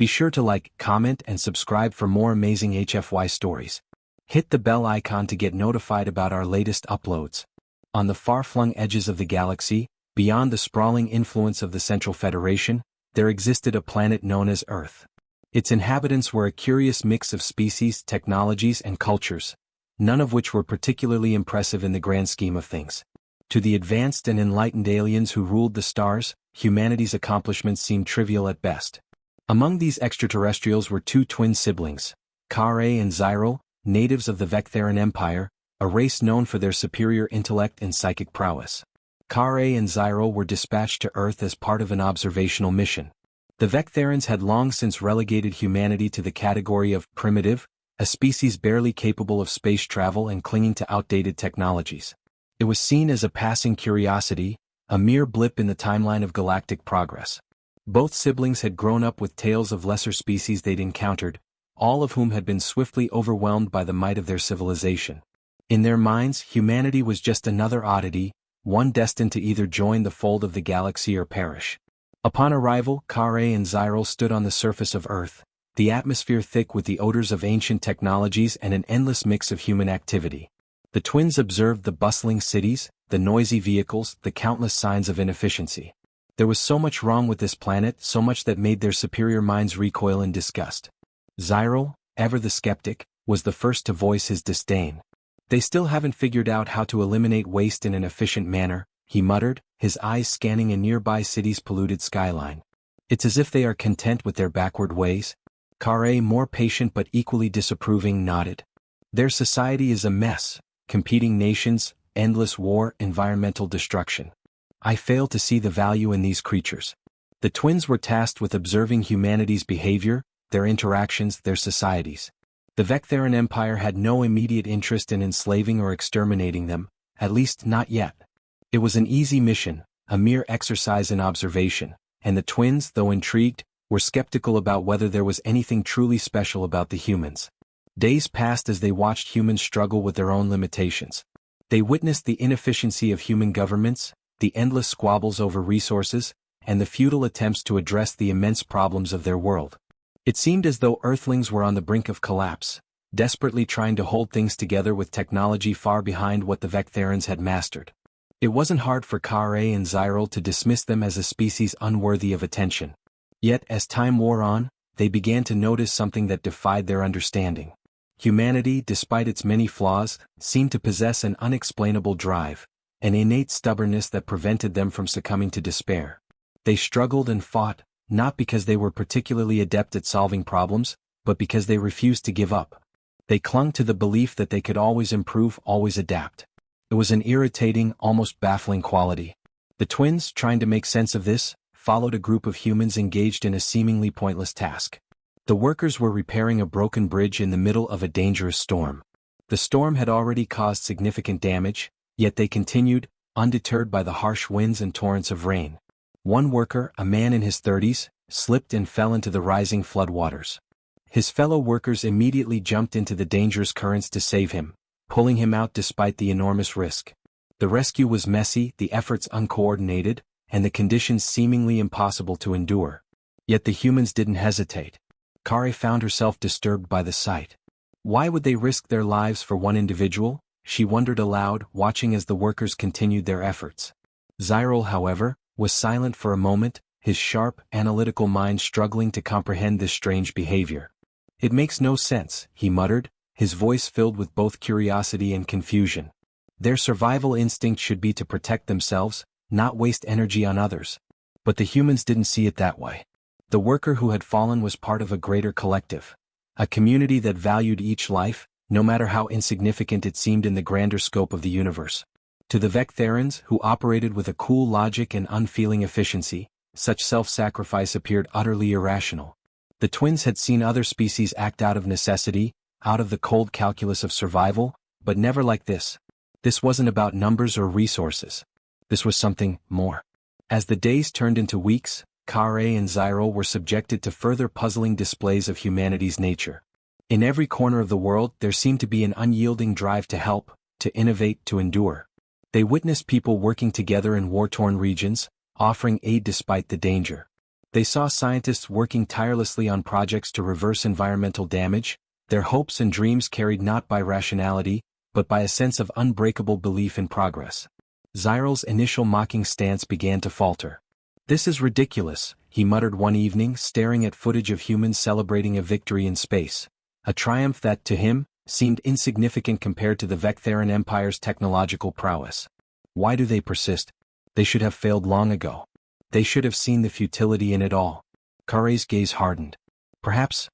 Be sure to like, comment, and subscribe for more amazing HFY stories. Hit the bell icon to get notified about our latest uploads. On the far-flung edges of the galaxy, beyond the sprawling influence of the Central Federation, there existed a planet known as Earth. Its inhabitants were a curious mix of species, technologies, and cultures, none of which were particularly impressive in the grand scheme of things. To the advanced and enlightened aliens who ruled the stars, humanity's accomplishments seemed trivial at best. Among these extraterrestrials were two twin siblings, Kare and Zyril, natives of the Vectheran Empire, a race known for their superior intellect and psychic prowess. Kare and Zyril were dispatched to Earth as part of an observational mission. The Vectherans had long since relegated humanity to the category of primitive, a species barely capable of space travel and clinging to outdated technologies. It was seen as a passing curiosity, a mere blip in the timeline of galactic progress. Both siblings had grown up with tales of lesser species they'd encountered, all of whom had been swiftly overwhelmed by the might of their civilization. In their minds, humanity was just another oddity, one destined to either join the fold of the galaxy or perish. Upon arrival, Kare and Zyril stood on the surface of Earth, the atmosphere thick with the odors of ancient technologies and an endless mix of human activity. The twins observed the bustling cities, the noisy vehicles, the countless signs of inefficiency. There was so much wrong with this planet, so much that made their superior minds recoil in disgust. Zyril, ever the skeptic, was the first to voice his disdain. "They still haven't figured out how to eliminate waste in an efficient manner," he muttered, his eyes scanning a nearby city's polluted skyline. "It's as if they are content with their backward ways." Kare, more patient but equally disapproving, nodded. "Their society is a mess, competing nations, endless war, environmental destruction. I fail to see the value in these creatures." The twins were tasked with observing humanity's behavior, their interactions, their societies. The Vectheran Empire had no immediate interest in enslaving or exterminating them, at least not yet. It was an easy mission, a mere exercise in observation, and the twins, though intrigued, were skeptical about whether there was anything truly special about the humans. Days passed as they watched humans struggle with their own limitations. They witnessed the inefficiency of human governments, the endless squabbles over resources, and the futile attempts to address the immense problems of their world. It seemed as though Earthlings were on the brink of collapse, desperately trying to hold things together with technology far behind what the Vectherans had mastered. It wasn't hard for Kare and Zyril to dismiss them as a species unworthy of attention. Yet, as time wore on, they began to notice something that defied their understanding. Humanity, despite its many flaws, seemed to possess an unexplainable drive, an innate stubbornness that prevented them from succumbing to despair. They struggled and fought, not because they were particularly adept at solving problems, but because they refused to give up. They clung to the belief that they could always improve, always adapt. It was an irritating, almost baffling quality. The twins, trying to make sense of this, followed a group of humans engaged in a seemingly pointless task. The workers were repairing a broken bridge in the middle of a dangerous storm. The storm had already caused significant damage, yet they continued, undeterred by the harsh winds and torrents of rain. One worker, a man in his 30s, slipped and fell into the rising floodwaters. His fellow workers immediately jumped into the dangerous currents to save him, pulling him out despite the enormous risk. The rescue was messy, the efforts uncoordinated, and the conditions seemingly impossible to endure. Yet the humans didn't hesitate. Kare found herself disturbed by the sight. Why would they risk their lives for one individual? She wondered aloud, watching as the workers continued their efforts. Zyril, however, was silent for a moment, his sharp, analytical mind struggling to comprehend this strange behavior. "It makes no sense," he muttered, his voice filled with both curiosity and confusion. Their survival instinct should be to protect themselves, not waste energy on others. But the humans didn't see it that way. The worker who had fallen was part of a greater collective, a community that valued each life, no matter how insignificant it seemed in the grander scope of the universe. To the Vectherans, who operated with a cool logic and unfeeling efficiency, such self-sacrifice appeared utterly irrational. The twins had seen other species act out of necessity, out of the cold calculus of survival, but never like this. This wasn't about numbers or resources. This was something more. As the days turned into weeks, Kare and Zyril were subjected to further puzzling displays of humanity's nature. In every corner of the world there seemed to be an unyielding drive to help, to innovate, to endure. They witnessed people working together in war-torn regions, offering aid despite the danger. They saw scientists working tirelessly on projects to reverse environmental damage, their hopes and dreams carried not by rationality, but by a sense of unbreakable belief in progress. Zyral's initial mocking stance began to falter. "This is ridiculous," he muttered one evening, staring at footage of humans celebrating a victory in space. A triumph that, to him, seemed insignificant compared to the Vectheran Empire's technological prowess. Why do they persist? They should have failed long ago. They should have seen the futility in it all. Kare's gaze hardened. Perhaps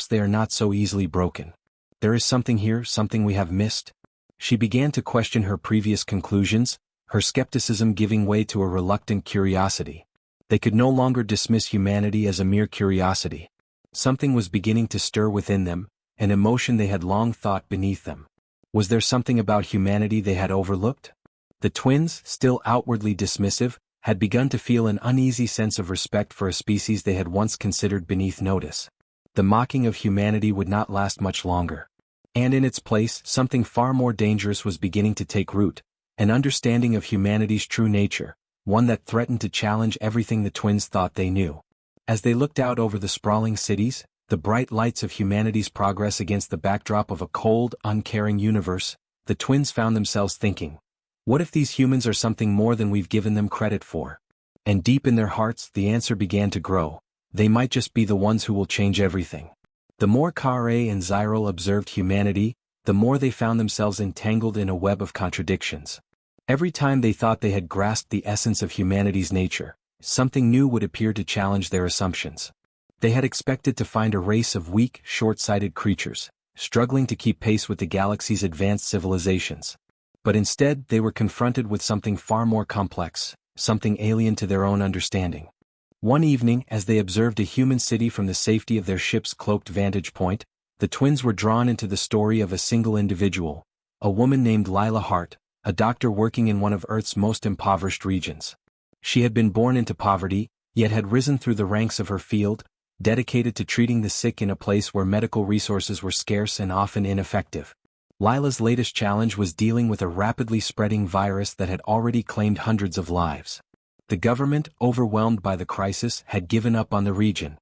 they are not so easily broken. There is something here, something we have missed. She began to question her previous conclusions, her skepticism giving way to a reluctant curiosity. They could no longer dismiss humanity as a mere curiosity. Something was beginning to stir within them, an emotion they had long thought beneath them. Was there something about humanity they had overlooked? The twins, still outwardly dismissive, had begun to feel an uneasy sense of respect for a species they had once considered beneath notice. The mocking of humanity would not last much longer. And in its place, something far more dangerous was beginning to take root, an understanding of humanity's true nature, one that threatened to challenge everything the twins thought they knew. As they looked out over the sprawling cities, the bright lights of humanity's progress against the backdrop of a cold, uncaring universe, the twins found themselves thinking, what if these humans are something more than we've given them credit for? And deep in their hearts, the answer began to grow. They might just be the ones who will change everything. The more Kare and Zyral observed humanity, the more they found themselves entangled in a web of contradictions. Every time they thought they had grasped the essence of humanity's nature, something new would appear to challenge their assumptions. They had expected to find a race of weak, short-sighted creatures, struggling to keep pace with the galaxy's advanced civilizations. But instead they were confronted with something far more complex, something alien to their own understanding. One evening, as they observed a human city from the safety of their ship's cloaked vantage point, the twins were drawn into the story of a single individual, a woman named Lila Hart, a doctor working in one of Earth's most impoverished regions. She had been born into poverty, yet had risen through the ranks of her field, dedicated to treating the sick in a place where medical resources were scarce and often ineffective. Lila's latest challenge was dealing with a rapidly spreading virus that had already claimed hundreds of lives. The government, overwhelmed by the crisis, had given up on the region.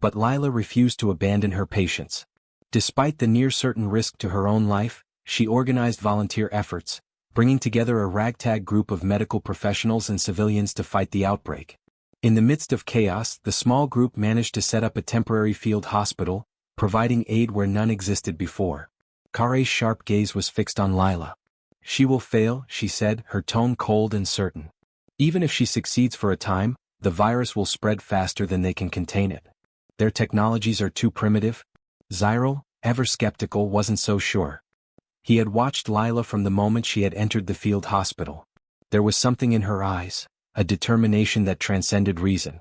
But Lila refused to abandon her patients. Despite the near-certain risk to her own life, she organized volunteer efforts, bringing together a ragtag group of medical professionals and civilians to fight the outbreak. In the midst of chaos, the small group managed to set up a temporary field hospital, providing aid where none existed before. Kare's sharp gaze was fixed on Lila. "She will fail," she said, her tone cold and certain. "Even if she succeeds for a time, the virus will spread faster than they can contain it. Their technologies are too primitive." Zyral, ever skeptical, wasn't so sure. He had watched Lila from the moment she had entered the field hospital. There was something in her eyes, a determination that transcended reason.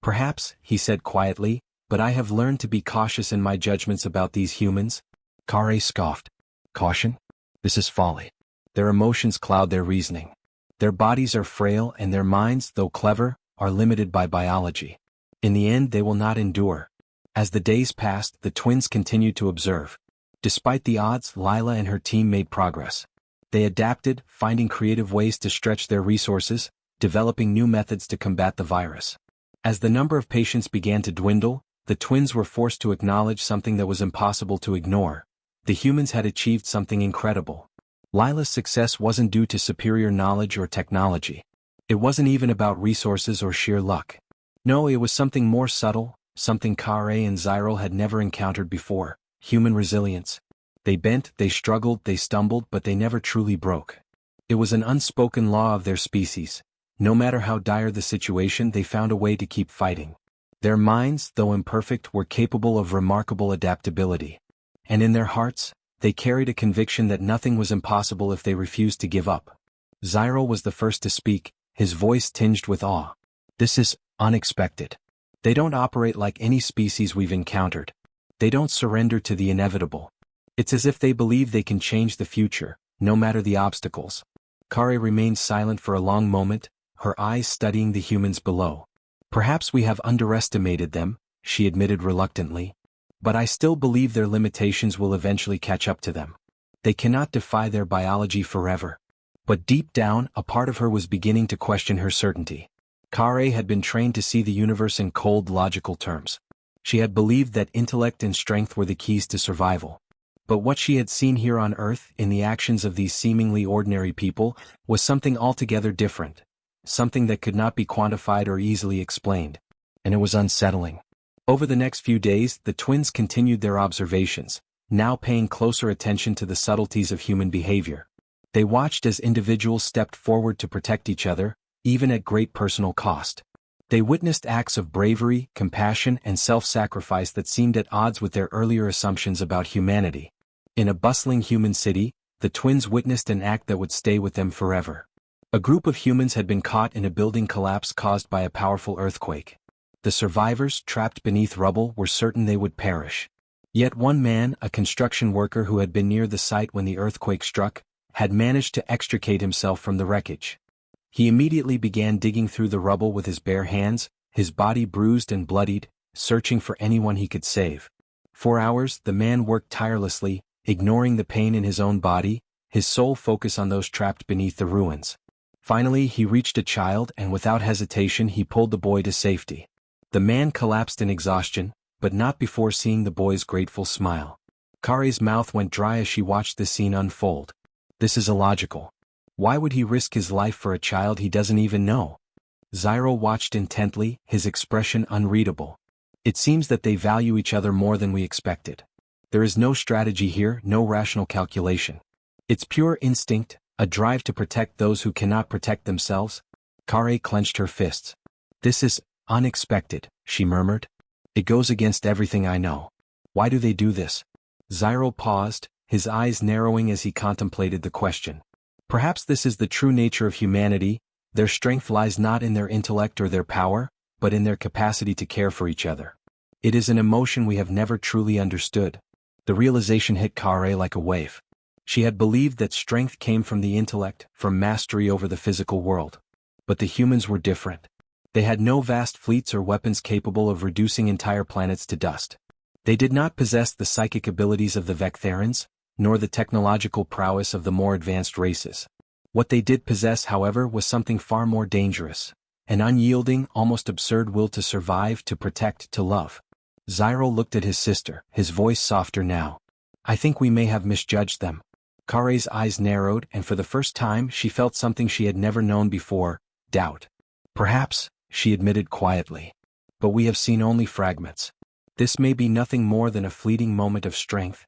"Perhaps," he said quietly, "but I have learned to be cautious in my judgments about these humans." Kare scoffed. "Caution? This is folly. Their emotions cloud their reasoning. Their bodies are frail and their minds, though clever, are limited by biology. In the end they will not endure." As the days passed, the twins continued to observe. Despite the odds, Lila and her team made progress. They adapted, finding creative ways to stretch their resources, developing new methods to combat the virus. As the number of patients began to dwindle, the twins were forced to acknowledge something that was impossible to ignore. The humans had achieved something incredible. Lila's success wasn't due to superior knowledge or technology. It wasn't even about resources or sheer luck. No, it was something more subtle, something Kare and Zyral had never encountered before: human resilience. They bent, they struggled, they stumbled, but they never truly broke. It was an unspoken law of their species. No matter how dire the situation, they found a way to keep fighting. Their minds, though imperfect, were capable of remarkable adaptability. And in their hearts, they carried a conviction that nothing was impossible if they refused to give up. Zyral was the first to speak, his voice tinged with awe. "This is unexpected. They don't operate like any species we've encountered. They don't surrender to the inevitable. It's as if they believe they can change the future, no matter the obstacles." Kare remained silent for a long moment, her eyes studying the humans below. "Perhaps we have underestimated them," she admitted reluctantly. "But I still believe their limitations will eventually catch up to them. They cannot defy their biology forever." But deep down, a part of her was beginning to question her certainty. Kare had been trained to see the universe in cold, logical terms. She had believed that intellect and strength were the keys to survival. But what she had seen here on Earth, in the actions of these seemingly ordinary people, was something altogether different. Something that could not be quantified or easily explained. And it was unsettling. Over the next few days, the twins continued their observations, now paying closer attention to the subtleties of human behavior. They watched as individuals stepped forward to protect each other, even at great personal cost. They witnessed acts of bravery, compassion, and self-sacrifice that seemed at odds with their earlier assumptions about humanity. In a bustling human city, the twins witnessed an act that would stay with them forever. A group of humans had been caught in a building collapse caused by a powerful earthquake. The survivors, trapped beneath rubble, were certain they would perish. Yet one man, a construction worker who had been near the site when the earthquake struck, had managed to extricate himself from the wreckage. He immediately began digging through the rubble with his bare hands, his body bruised and bloodied, searching for anyone he could save. For hours, the man worked tirelessly, ignoring the pain in his own body, his sole focus on those trapped beneath the ruins. Finally, he reached a child, and without hesitation he pulled the boy to safety. The man collapsed in exhaustion, but not before seeing the boy's grateful smile. Kare's mouth went dry as she watched the scene unfold. This is illogical. Why would he risk his life for a child he doesn't even know? Zyro watched intently, his expression unreadable. It seems that they value each other more than we expected. There is no strategy here, no rational calculation. It's pure instinct, a drive to protect those who cannot protect themselves. Kare clenched her fists. This is unexpected, she murmured. It goes against everything I know. Why do they do this? Zyro paused, his eyes narrowing as he contemplated the question. Perhaps this is the true nature of humanity. Their strength lies not in their intellect or their power, but in their capacity to care for each other. It is an emotion we have never truly understood. The realization hit Kare like a wave. She had believed that strength came from the intellect, from mastery over the physical world. But the humans were different. They had no vast fleets or weapons capable of reducing entire planets to dust. They did not possess the psychic abilities of the Vectherans, nor the technological prowess of the more advanced races. What they did possess, however, was something far more dangerous. An unyielding, almost absurd will to survive, to protect, to love. Zyro looked at his sister, his voice softer now. I think we may have misjudged them. Kare's eyes narrowed, and for the first time she felt something she had never known before, doubt. Perhaps, she admitted quietly. But we have seen only fragments. This may be nothing more than a fleeting moment of strength.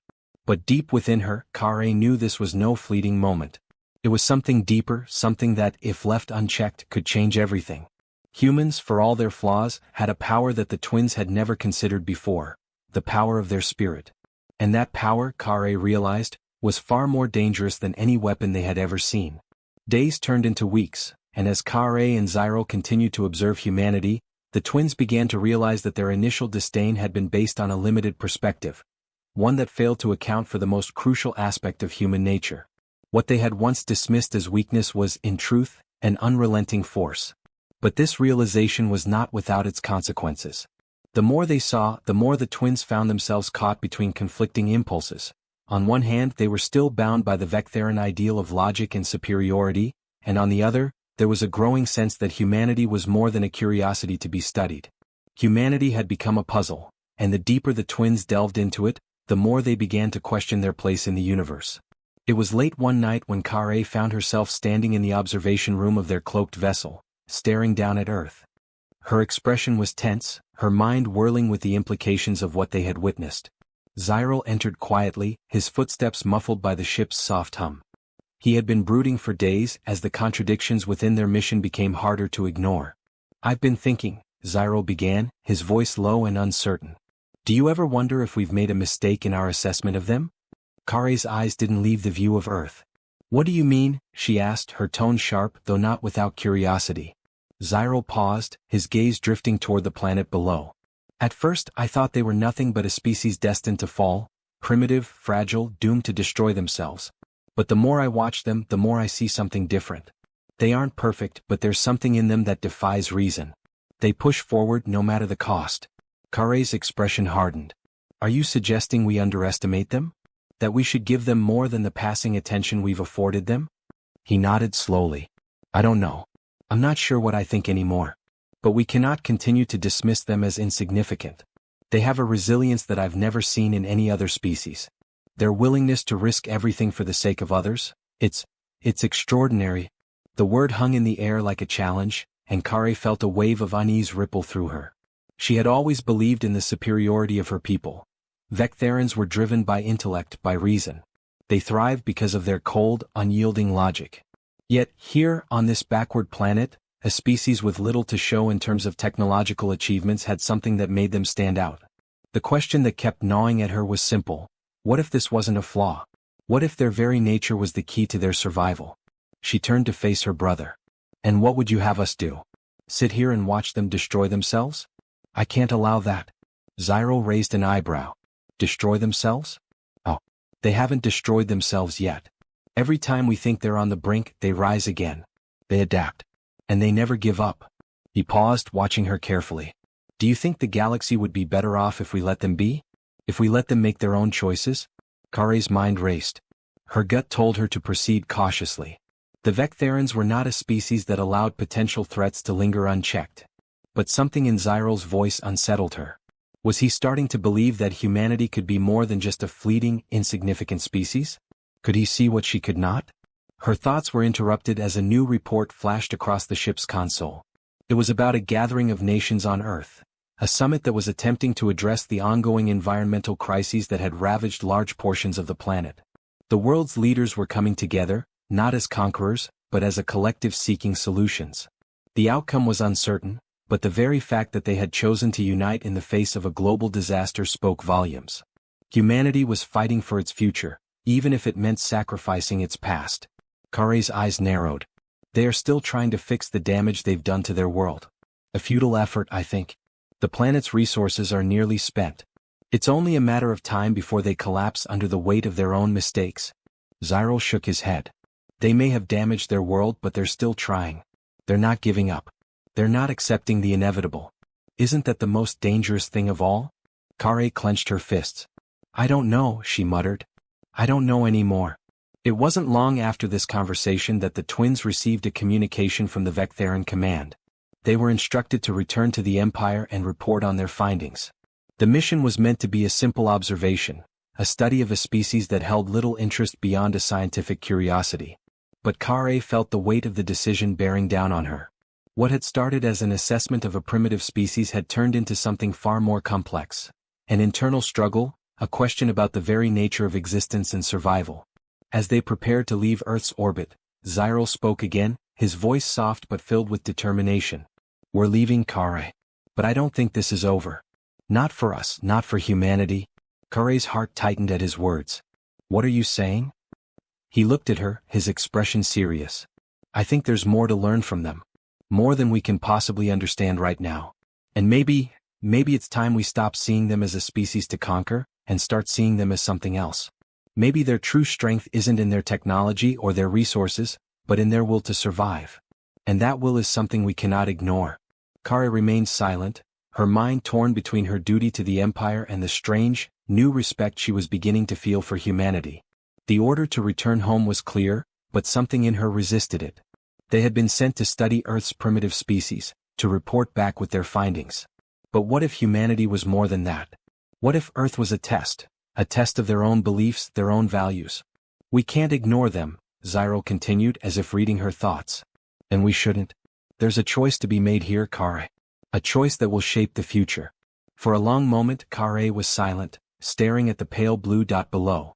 But deep within her, Kare knew this was no fleeting moment. It was something deeper, something that, if left unchecked, could change everything. Humans, for all their flaws, had a power that the twins had never considered before, the power of their spirit. And that power, Kare realized, was far more dangerous than any weapon they had ever seen. Days turned into weeks, and as Kare and Zyro continued to observe humanity, the twins began to realize that their initial disdain had been based on a limited perspective, one that failed to account for the most crucial aspect of human nature. What they had once dismissed as weakness was, in truth, an unrelenting force. But this realization was not without its consequences. The more they saw, the more the twins found themselves caught between conflicting impulses. On one hand, they were still bound by the Vectheran ideal of logic and superiority, and on the other, there was a growing sense that humanity was more than a curiosity to be studied. Humanity had become a puzzle, and the deeper the twins delved into it, the more they began to question their place in the universe. It was late one night when Kare found herself standing in the observation room of their cloaked vessel, staring down at Earth. Her expression was tense, her mind whirling with the implications of what they had witnessed. Zyro entered quietly, his footsteps muffled by the ship's soft hum. He had been brooding for days as the contradictions within their mission became harder to ignore. I've been thinking, Zyro began, his voice low and uncertain. Do you ever wonder if we've made a mistake in our assessment of them? Kare's eyes didn't leave the view of Earth. What do you mean? She asked, her tone sharp, though not without curiosity. Zyro paused, his gaze drifting toward the planet below. At first, I thought they were nothing but a species destined to fall, primitive, fragile, doomed to destroy themselves. But the more I watch them, the more I see something different. They aren't perfect, but there's something in them that defies reason. They push forward no matter the cost. Kare's expression hardened. Are you suggesting we underestimate them? That we should give them more than the passing attention we've afforded them? He nodded slowly. I don't know. I'm not sure what I think anymore. But we cannot continue to dismiss them as insignificant. They have a resilience that I've never seen in any other species. Their willingness to risk everything for the sake of others, it's extraordinary. The word hung in the air like a challenge, and Kare felt a wave of unease ripple through her. She had always believed in the superiority of her people. Vectherans were driven by intellect, by reason. They thrived because of their cold, unyielding logic. Yet, here, on this backward planet, a species with little to show in terms of technological achievements had something that made them stand out. The question that kept gnawing at her was simple. What if this wasn't a flaw? What if their very nature was the key to their survival? She turned to face her brother. And what would you have us do? Sit here and watch them destroy themselves? I can't allow that. Zyril raised an eyebrow. Destroy themselves? Oh, they haven't destroyed themselves yet. Every time we think they're on the brink, they rise again. They adapt. And they never give up. He paused, watching her carefully. Do you think the galaxy would be better off if we let them be? If we let them make their own choices? Kare's mind raced. Her gut told her to proceed cautiously. The Vectherans were not a species that allowed potential threats to linger unchecked. But something in Zyril's voice unsettled her. Was he starting to believe that humanity could be more than just a fleeting, insignificant species? Could he see what she could not? Her thoughts were interrupted as a new report flashed across the ship's console. It was about a gathering of nations on Earth, a summit that was attempting to address the ongoing environmental crises that had ravaged large portions of the planet. The world's leaders were coming together, not as conquerors, but as a collective seeking solutions. The outcome was uncertain, but the very fact that they had chosen to unite in the face of a global disaster spoke volumes. Humanity was fighting for its future, even if it meant sacrificing its past. Kare's eyes narrowed. They are still trying to fix the damage they've done to their world. A futile effort, I think. The planet's resources are nearly spent. It's only a matter of time before they collapse under the weight of their own mistakes. Zyril shook his head. They may have damaged their world, but they're still trying. They're not giving up. They're not accepting the inevitable. Isn't that the most dangerous thing of all? Kare clenched her fists. I don't know, she muttered. I don't know anymore. It wasn't long after this conversation that the twins received a communication from the Vectheran command. They were instructed to return to the Empire and report on their findings. The mission was meant to be a simple observation, a study of a species that held little interest beyond a scientific curiosity. But Kare felt the weight of the decision bearing down on her. What had started as an assessment of a primitive species had turned into something far more complex. An internal struggle, a question about the very nature of existence and survival. As they prepared to leave Earth's orbit, Zyril spoke again, his voice soft but filled with determination. We're leaving, Kare. But I don't think this is over. Not for us, not for humanity. Kare's heart tightened at his words. What are you saying? He looked at her, his expression serious. I think there's more to learn from them. More than we can possibly understand right now. And maybe it's time we stop seeing them as a species to conquer, and start seeing them as something else. Maybe their true strength isn't in their technology or their resources, but in their will to survive. And that will is something we cannot ignore. Kare remained silent, her mind torn between her duty to the Empire and the strange, new respect she was beginning to feel for humanity. The order to return home was clear, but something in her resisted it. They had been sent to study Earth's primitive species, to report back with their findings. But what if humanity was more than that? What if Earth was a test of their own beliefs, their own values? We can't ignore them, Zyril continued as if reading her thoughts. And we shouldn't. There's a choice to be made here, Kare. A choice that will shape the future. For a long moment Kare was silent, staring at the pale blue dot below.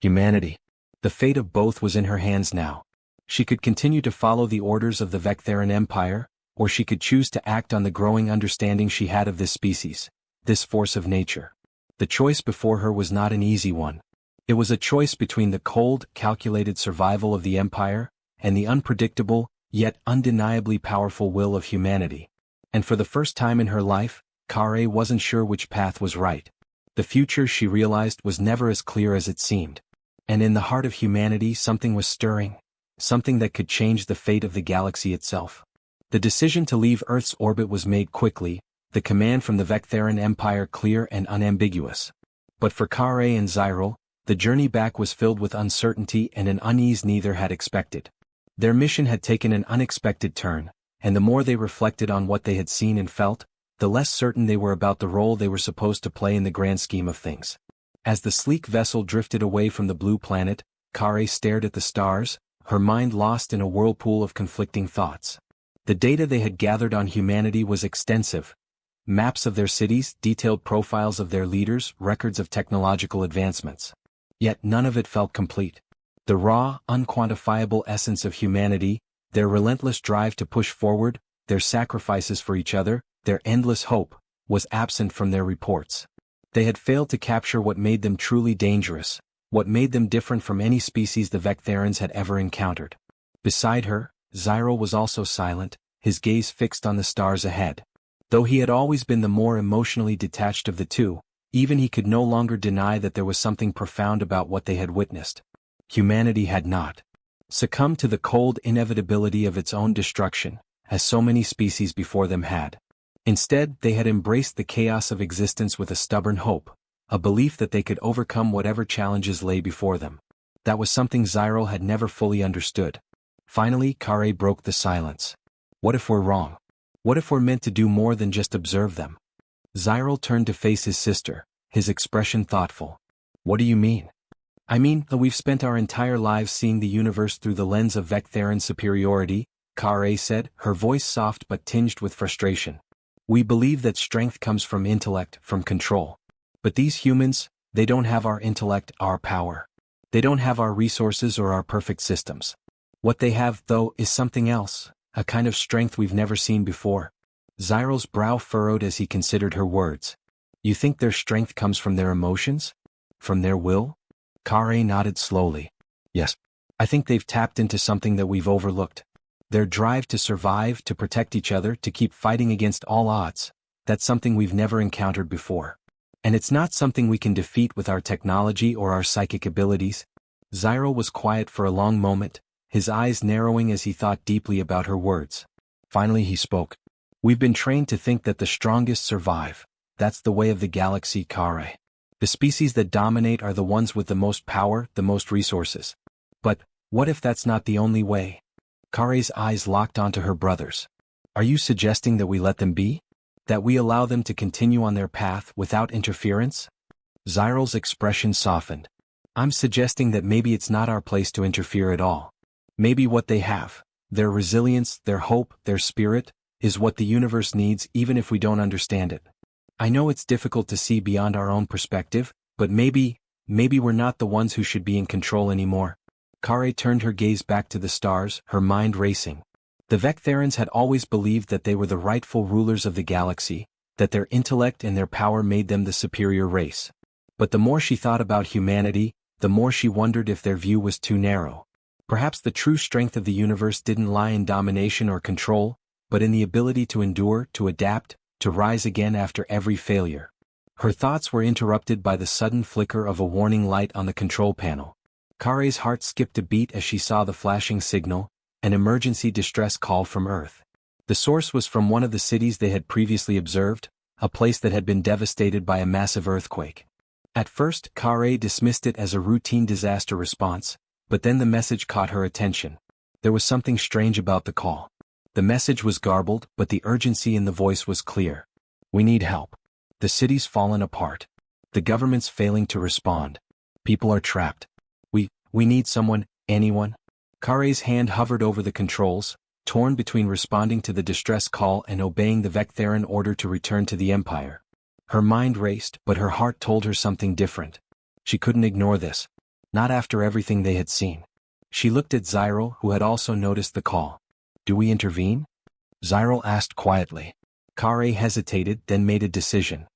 Humanity. The fate of both was in her hands now. She could continue to follow the orders of the Vectheran Empire, or she could choose to act on the growing understanding she had of this species, this force of nature. The choice before her was not an easy one. It was a choice between the cold, calculated survival of the Empire, and the unpredictable, yet undeniably powerful will of humanity. And for the first time in her life, Kare wasn't sure which path was right. The future, she realized, was never as clear as it seemed. And in the heart of humanity something was stirring, something that could change the fate of the galaxy itself. The decision to leave Earth's orbit was made quickly, the command from the Vectheran Empire clear and unambiguous. But for Kare and Zyril, the journey back was filled with uncertainty and an unease neither had expected. Their mission had taken an unexpected turn, and the more they reflected on what they had seen and felt, the less certain they were about the role they were supposed to play in the grand scheme of things. As the sleek vessel drifted away from the blue planet, Kare stared at the stars, her mind lost in a whirlpool of conflicting thoughts. The data they had gathered on humanity was extensive. Maps of their cities, detailed profiles of their leaders, records of technological advancements. Yet none of it felt complete. The raw, unquantifiable essence of humanity, their relentless drive to push forward, their sacrifices for each other, their endless hope, was absent from their reports. They had failed to capture what made them truly dangerous, what made them different from any species the Vectherans had ever encountered. Beside her, Zyril was also silent, his gaze fixed on the stars ahead. Though he had always been the more emotionally detached of the two, even he could no longer deny that there was something profound about what they had witnessed. Humanity had not succumbed to the cold inevitability of its own destruction, as so many species before them had. Instead, they had embraced the chaos of existence with a stubborn hope, a belief that they could overcome whatever challenges lay before them. That was something Zyril had never fully understood. Finally, Kare broke the silence. What if we're wrong? What if we're meant to do more than just observe them? Zyril turned to face his sister, his expression thoughtful. What do you mean? I mean, we've spent our entire lives seeing the universe through the lens of Vectheran superiority, Kare said, her voice soft but tinged with frustration. We believe that strength comes from intellect, from control. But these humans, they don't have our intellect, our power. They don't have our resources or our perfect systems. What they have, though, is something else, a kind of strength we've never seen before. Zyril's brow furrowed as he considered her words. You think their strength comes from their emotions? From their will? Kare nodded slowly. Yes. I think they've tapped into something that we've overlooked. Their drive to survive, to protect each other, to keep fighting against all odds. That's something we've never encountered before. And it's not something we can defeat with our technology or our psychic abilities. Zyril was quiet for a long moment, his eyes narrowing as he thought deeply about her words. Finally he spoke. We've been trained to think that the strongest survive. That's the way of the galaxy, Kare. The species that dominate are the ones with the most power, the most resources. But, what if that's not the only way? Kare's eyes locked onto her brother's. Are you suggesting that we let them be? That we allow them to continue on their path without interference? Zyril's expression softened. I'm suggesting that maybe it's not our place to interfere at all. Maybe what they have, their resilience, their hope, their spirit, is what the universe needs even if we don't understand it. I know it's difficult to see beyond our own perspective, but maybe we're not the ones who should be in control anymore. Kare turned her gaze back to the stars, her mind racing. The Vectherans had always believed that they were the rightful rulers of the galaxy, that their intellect and their power made them the superior race. But the more she thought about humanity, the more she wondered if their view was too narrow. Perhaps the true strength of the universe didn't lie in domination or control, but in the ability to endure, to adapt, to rise again after every failure. Her thoughts were interrupted by the sudden flicker of a warning light on the control panel. Kare's heart skipped a beat as she saw the flashing signal, an emergency distress call from Earth. The source was from one of the cities they had previously observed, a place that had been devastated by a massive earthquake. At first, Kare dismissed it as a routine disaster response, but then the message caught her attention. There was something strange about the call. The message was garbled, but the urgency in the voice was clear. We need help. The city's fallen apart. The government's failing to respond. People are trapped. We need someone, anyone. Kare's hand hovered over the controls, torn between responding to the distress call and obeying the Vectheran order to return to the Empire. Her mind raced, but her heart told her something different. She couldn't ignore this. Not after everything they had seen. She looked at Zyril, who had also noticed the call. Do we intervene? Zyril asked quietly. Kare hesitated, then made a decision.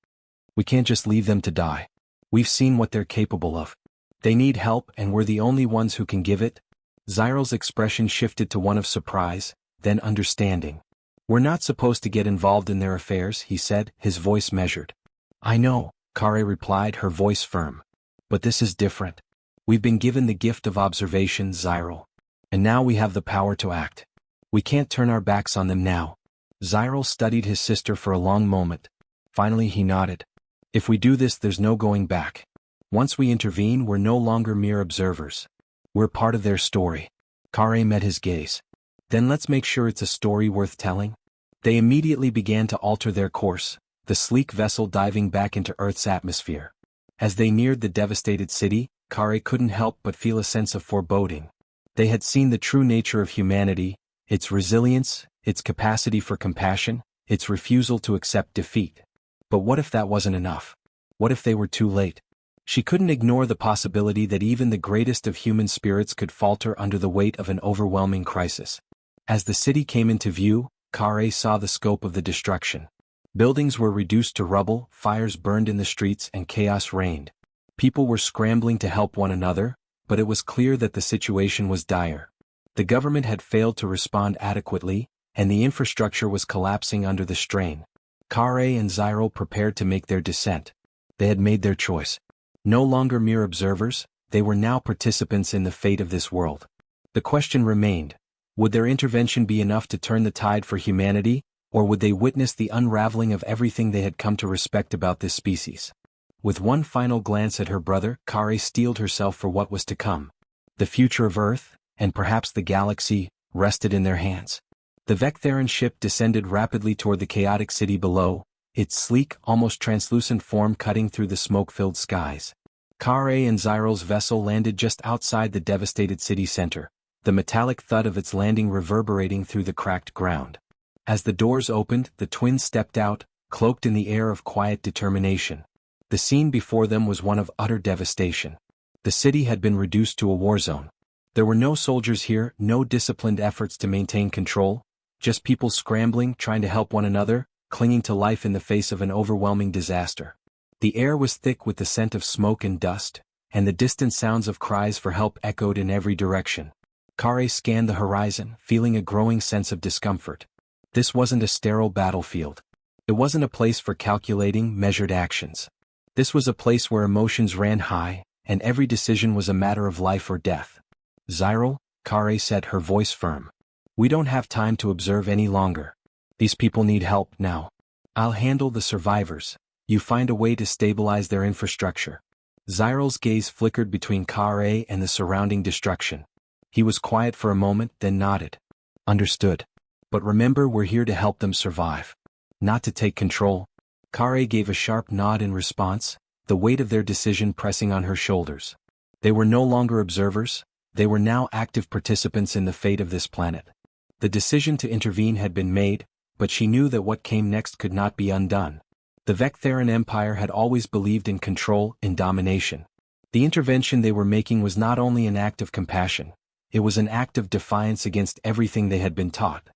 We can't just leave them to die. We've seen what they're capable of. They need help and we're the only ones who can give it. Zyril's expression shifted to one of surprise, then understanding. We're not supposed to get involved in their affairs, he said, his voice measured. I know, Kare replied, her voice firm. But this is different. We've been given the gift of observation, Zyril. And now we have the power to act. We can't turn our backs on them now. Zyril studied his sister for a long moment. Finally he nodded. If we do this, there's no going back. Once we intervene, we're no longer mere observers. We're part of their story. Kare met his gaze. Then let's make sure it's a story worth telling. They immediately began to alter their course, the sleek vessel diving back into Earth's atmosphere. As they neared the devastated city, Kare couldn't help but feel a sense of foreboding. They had seen the true nature of humanity, its resilience, its capacity for compassion, its refusal to accept defeat. But what if that wasn't enough? What if they were too late? She couldn't ignore the possibility that even the greatest of human spirits could falter under the weight of an overwhelming crisis. As the city came into view, Kare saw the scope of the destruction. Buildings were reduced to rubble, fires burned in the streets, and chaos reigned. People were scrambling to help one another, but it was clear that the situation was dire. The government had failed to respond adequately, and the infrastructure was collapsing under the strain. Kare and Zyril prepared to make their descent. They had made their choice. No longer mere observers, they were now participants in the fate of this world. The question remained: would their intervention be enough to turn the tide for humanity, or would they witness the unraveling of everything they had come to respect about this species? With one final glance at her brother, Kare steeled herself for what was to come. The future of Earth, and perhaps the galaxy, rested in their hands. The Vectheran ship descended rapidly toward the chaotic city below, its sleek, almost translucent form cutting through the smoke-filled skies. Kare and Zyril's vessel landed just outside the devastated city center, the metallic thud of its landing reverberating through the cracked ground. As the doors opened, the twins stepped out, cloaked in the air of quiet determination. The scene before them was one of utter devastation. The city had been reduced to a war zone. There were no soldiers here, no disciplined efforts to maintain control, just people scrambling, trying to help one another, clinging to life in the face of an overwhelming disaster. The air was thick with the scent of smoke and dust, and the distant sounds of cries for help echoed in every direction. Kare scanned the horizon, feeling a growing sense of discomfort. This wasn't a sterile battlefield. It wasn't a place for calculating, measured actions. This was a place where emotions ran high, and every decision was a matter of life or death. Zyril, Kare said, her voice firm. We don't have time to observe any longer. These people need help now. I'll handle the survivors. You find a way to stabilize their infrastructure. Zyril's gaze flickered between Kare and the surrounding destruction. He was quiet for a moment, then nodded. Understood. But remember, we're here to help them survive. Not to take control. Kare gave a sharp nod in response, the weight of their decision pressing on her shoulders. They were no longer observers, they were now active participants in the fate of this planet. The decision to intervene had been made, but she knew that what came next could not be undone. The Vectheran Empire had always believed in control, in domination. The intervention they were making was not only an act of compassion, it was an act of defiance against everything they had been taught.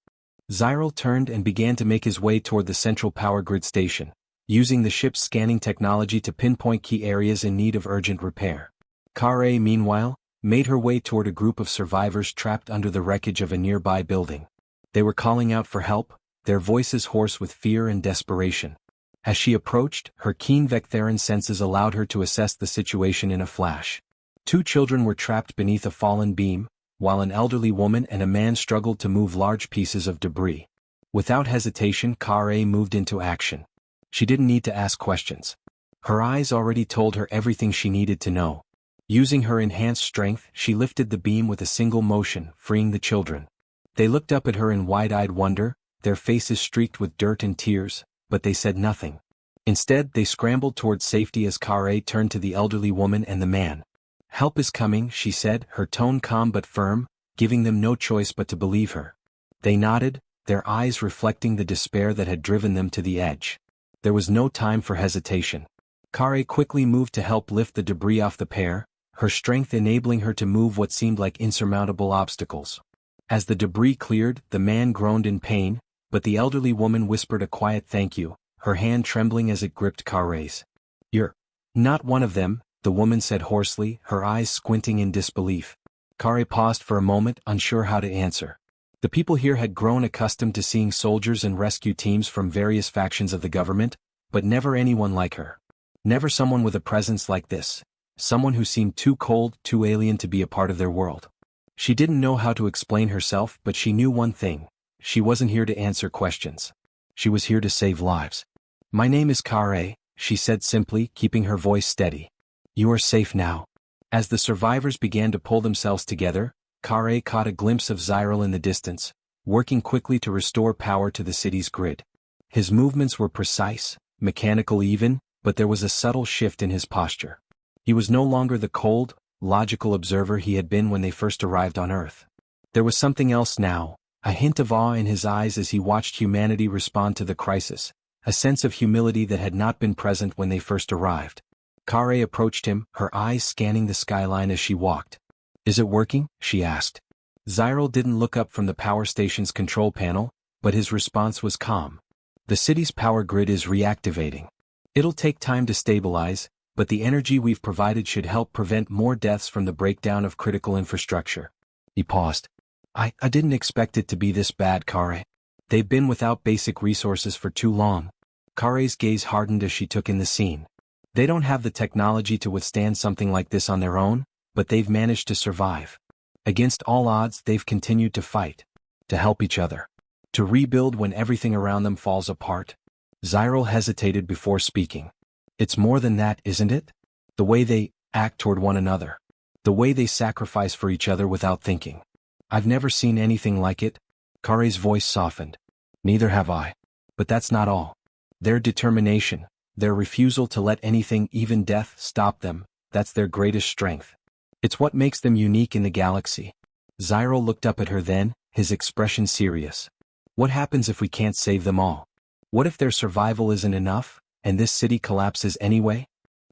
Zyril turned and began to make his way toward the central power grid station, using the ship's scanning technology to pinpoint key areas in need of urgent repair. Kare, meanwhile, made her way toward a group of survivors trapped under the wreckage of a nearby building. They were calling out for help, their voices hoarse with fear and desperation. As she approached, her keen Vectheran senses allowed her to assess the situation in a flash. 2 children were trapped beneath a fallen beam, while an elderly woman and a man struggled to move large pieces of debris. Without hesitation, Kare moved into action. She didn't need to ask questions. Her eyes already told her everything she needed to know. Using her enhanced strength, she lifted the beam with a single motion, freeing the children. They looked up at her in wide-eyed wonder, their faces streaked with dirt and tears, but they said nothing. Instead, they scrambled towards safety as Kare turned to the elderly woman and the man. Help is coming, she said, her tone calm but firm, giving them no choice but to believe her. They nodded, their eyes reflecting the despair that had driven them to the edge. There was no time for hesitation. Kare quickly moved to help lift the debris off the pair, her strength enabling her to move what seemed like insurmountable obstacles. As the debris cleared, the man groaned in pain, but the elderly woman whispered a quiet thank you, her hand trembling as it gripped Kare's. You're not one of them, the woman said hoarsely, her eyes squinting in disbelief. Kare paused for a moment, unsure how to answer. The people here had grown accustomed to seeing soldiers and rescue teams from various factions of the government, but never anyone like her. Never someone with a presence like this. Someone who seemed too cold, too alien to be a part of their world. She didn't know how to explain herself, but she knew one thing. She wasn't here to answer questions. She was here to save lives. My name is Kare, she said simply, keeping her voice steady. You are safe now. As the survivors began to pull themselves together, Kare caught a glimpse of Zyril in the distance, working quickly to restore power to the city's grid. His movements were precise, mechanical even, but there was a subtle shift in his posture. He was no longer the cold, logical observer he had been when they first arrived on Earth. There was something else now, a hint of awe in his eyes as he watched humanity respond to the crisis, a sense of humility that had not been present when they first arrived. Kare approached him, her eyes scanning the skyline as she walked. "Is it working?" she asked. Zyril didn't look up from the power station's control panel, but his response was calm. "The city's power grid is reactivating. It'll take time to stabilize, but the energy we've provided should help prevent more deaths from the breakdown of critical infrastructure." He paused. I didn't expect it to be this bad, Kare. They've been without basic resources for too long." Kare's gaze hardened as she took in the scene. They don't have the technology to withstand something like this on their own, but they've managed to survive. Against all odds, they've continued to fight, to help each other, to rebuild when everything around them falls apart. Zyril hesitated before speaking. "It's more than that, isn't it? The way they act toward one another. The way they sacrifice for each other without thinking. I've never seen anything like it." Kare's voice softened. "Neither have I. But that's not all. Their determination, their refusal to let anything, even death, stop them, that's their greatest strength. It's what makes them unique in the galaxy." Zyril looked up at her then, his expression serious. "What happens if we can't save them all? What if their survival isn't enough, and this city collapses anyway?"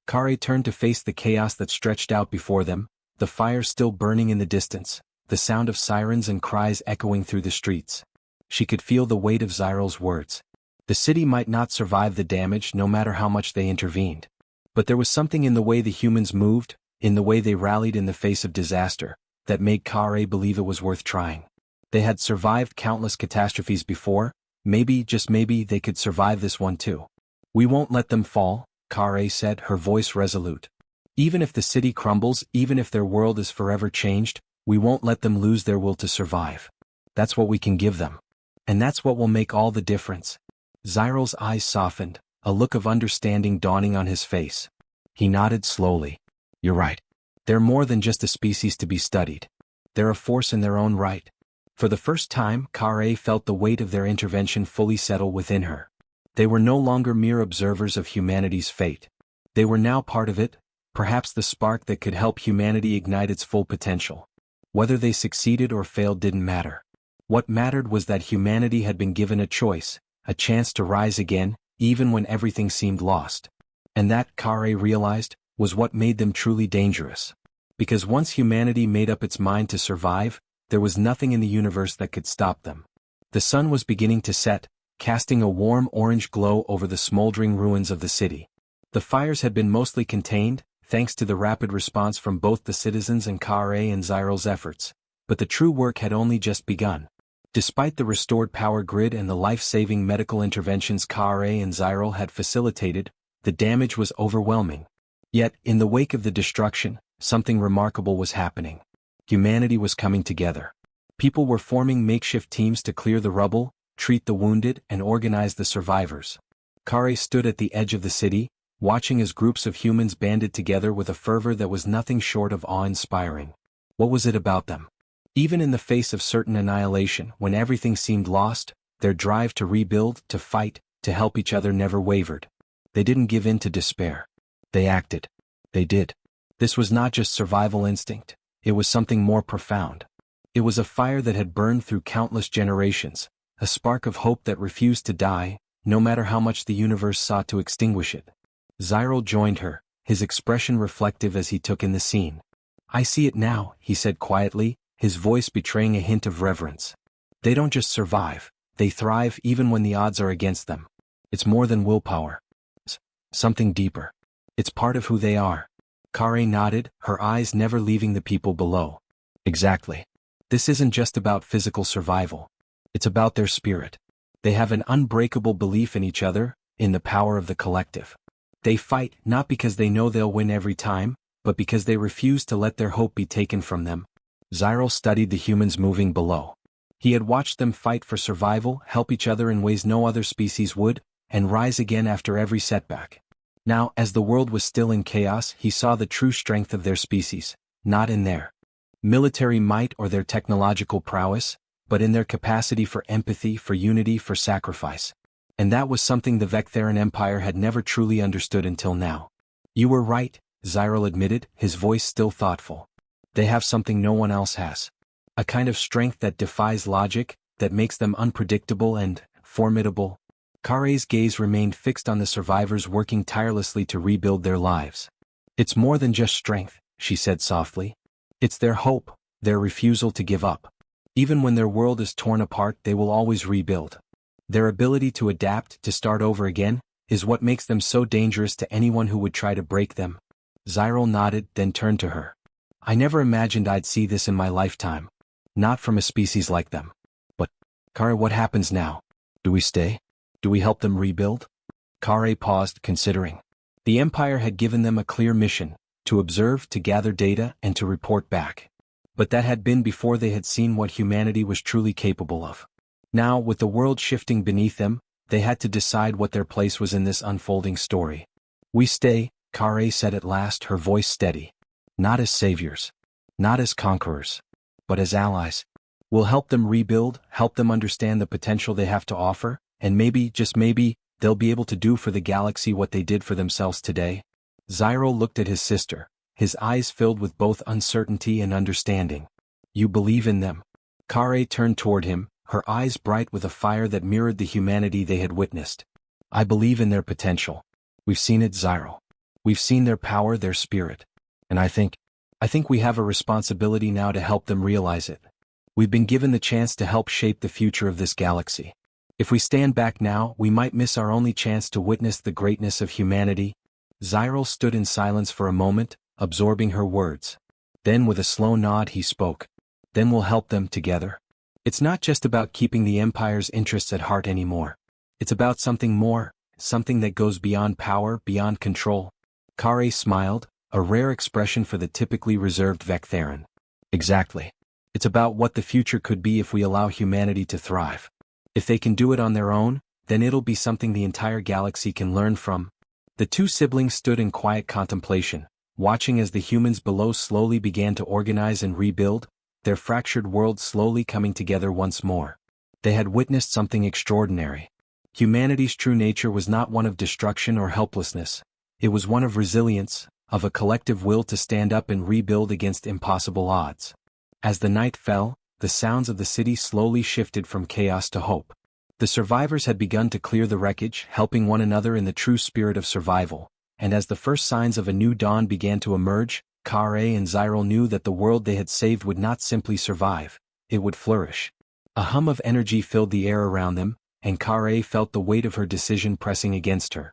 Kare turned to face the chaos that stretched out before them, the fire still burning in the distance, the sound of sirens and cries echoing through the streets. She could feel the weight of Zyril's words. The city might not survive the damage no matter how much they intervened. But there was something in the way the humans moved, in the way they rallied in the face of disaster, that made Kare believe it was worth trying. They had survived countless catastrophes before, maybe, just maybe, they could survive this one too. "We won't let them fall," Kare said, her voice resolute. "Even if the city crumbles, even if their world is forever changed, we won't let them lose their will to survive. That's what we can give them. And that's what will make all the difference." Zyril's eyes softened, a look of understanding dawning on his face. He nodded slowly. "You're right. They're more than just a species to be studied. They're a force in their own right." For the first time, Kare felt the weight of their intervention fully settle within her. They were no longer mere observers of humanity's fate. They were now part of it, perhaps the spark that could help humanity ignite its full potential. Whether they succeeded or failed didn't matter. What mattered was that humanity had been given a choice, a chance to rise again, even when everything seemed lost. And that, Kare realized, was what made them truly dangerous. Because once humanity made up its mind to survive, there was nothing in the universe that could stop them. The sun was beginning to set, casting a warm orange glow over the smoldering ruins of the city. The fires had been mostly contained, thanks to the rapid response from both the citizens and Kare and Zyril's efforts, but the true work had only just begun. Despite the restored power grid and the life-saving medical interventions Kare and Zyril had facilitated, the damage was overwhelming. Yet, in the wake of the destruction, something remarkable was happening. Humanity was coming together. People were forming makeshift teams to clear the rubble, treat the wounded, and organize the survivors. Kare stood at the edge of the city, watching as groups of humans banded together with a fervor that was nothing short of awe-inspiring. What was it about them? Even in the face of certain annihilation, when everything seemed lost, their drive to rebuild, to fight, to help each other never wavered. They didn't give in to despair. They acted. They did. This was not just survival instinct, it was something more profound. It was a fire that had burned through countless generations, a spark of hope that refused to die, no matter how much the universe sought to extinguish it. Zyril joined her, his expression reflective as he took in the scene. "I see it now," he said quietly, his voice betraying a hint of reverence. "They don't just survive, they thrive even when the odds are against them. It's more than willpower. It's something deeper. It's part of who they are." Kare nodded, her eyes never leaving the people below. "Exactly. This isn't just about physical survival. It's about their spirit. They have an unbreakable belief in each other, in the power of the collective. They fight not because they know they'll win every time, but because they refuse to let their hope be taken from them." Zyril studied the humans moving below. He had watched them fight for survival, help each other in ways no other species would, and rise again after every setback. Now, as the world was still in chaos, he saw the true strength of their species, not in their military might or their technological prowess, but in their capacity for empathy, for unity, for sacrifice. And that was something the Vectheran Empire had never truly understood until now. You were right, Zyril admitted, his voice still thoughtful. They have something no one else has. A kind of strength that defies logic, that makes them unpredictable and formidable. Kare's gaze remained fixed on the survivors working tirelessly to rebuild their lives. It's more than just strength, she said softly. It's their hope, their refusal to give up. Even when their world is torn apart, they will always rebuild. Their ability to adapt, to start over again, is what makes them so dangerous to anyone who would try to break them. Zyril nodded, then turned to her. I never imagined I'd see this in my lifetime. Not from a species like them. But, Kare, what happens now? Do we stay? Do we help them rebuild? Kare paused, considering. The Empire had given them a clear mission, to observe, to gather data, and to report back. But that had been before they had seen what humanity was truly capable of. Now, with the world shifting beneath them, they had to decide what their place was in this unfolding story. We stay, Kare said at last, her voice steady. Not as saviors. Not as conquerors. But as allies. We'll help them rebuild, help them understand the potential they have to offer, and maybe, just maybe, they'll be able to do for the galaxy what they did for themselves today. Zyril looked at his sister, his eyes filled with both uncertainty and understanding. You believe in them? Kare turned toward him, her eyes bright with a fire that mirrored the humanity they had witnessed. I believe in their potential. We've seen it, Zyril. We've seen their power, their spirit. And I think we have a responsibility now to help them realize it. We've been given the chance to help shape the future of this galaxy. If we stand back now, we might miss our only chance to witness the greatness of humanity. Zyril stood in silence for a moment, absorbing her words. Then with a slow nod he spoke. Then we'll help them together. It's not just about keeping the Empire's interests at heart anymore. It's about something more, something that goes beyond power, beyond control. Kare smiled, a rare expression for the typically reserved Vectheran. Exactly. It's about what the future could be if we allow humanity to thrive. If they can do it on their own, then it'll be something the entire galaxy can learn from. The two siblings stood in quiet contemplation, watching as the humans below slowly began to organize and rebuild, their fractured world slowly coming together once more. They had witnessed something extraordinary. Humanity's true nature was not one of destruction or helplessness. It was one of resilience, of a collective will to stand up and rebuild against impossible odds. As the night fell, the sounds of the city slowly shifted from chaos to hope. The survivors had begun to clear the wreckage, helping one another in the true spirit of survival, and as the first signs of a new dawn began to emerge, Kare and Zyril knew that the world they had saved would not simply survive, it would flourish. A hum of energy filled the air around them, and Kare felt the weight of her decision pressing against her.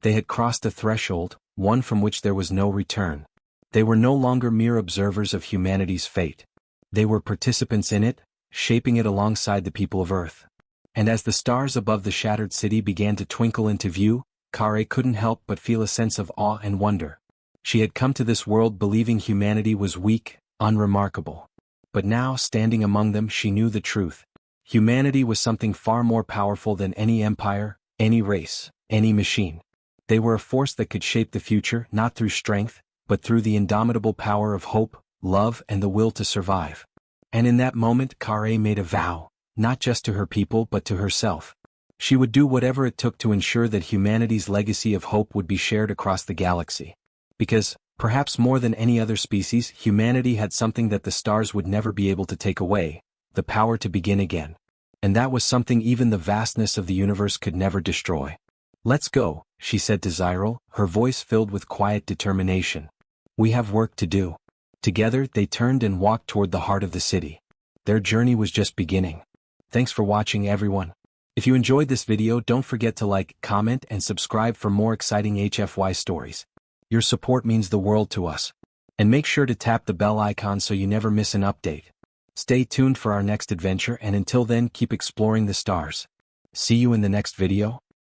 They had crossed a threshold, one from which there was no return. They were no longer mere observers of humanity's fate. They were participants in it, shaping it alongside the people of Earth. And as the stars above the shattered city began to twinkle into view, Kare couldn't help but feel a sense of awe and wonder. She had come to this world believing humanity was weak, unremarkable. But now, standing among them, she knew the truth. Humanity was something far more powerful than any empire, any race, any machine. They were a force that could shape the future, not through strength, but through the indomitable power of hope, love, and the will to survive. And in that moment, Kare made a vow, not just to her people but to herself. She would do whatever it took to ensure that humanity's legacy of hope would be shared across the galaxy. Because, perhaps more than any other species, humanity had something that the stars would never be able to take away, the power to begin again. And that was something even the vastness of the universe could never destroy. Let's go, she said to Zyril, her voice filled with quiet determination. We have work to do. Together, they turned and walked toward the heart of the city. Their journey was just beginning. Thanks for watching, everyone. If you enjoyed this video, don't forget to like, comment, and subscribe for more exciting HFY stories. Your support means the world to us. And make sure to tap the bell icon so you never miss an update. Stay tuned for our next adventure, and until then, keep exploring the stars. See you in the next video.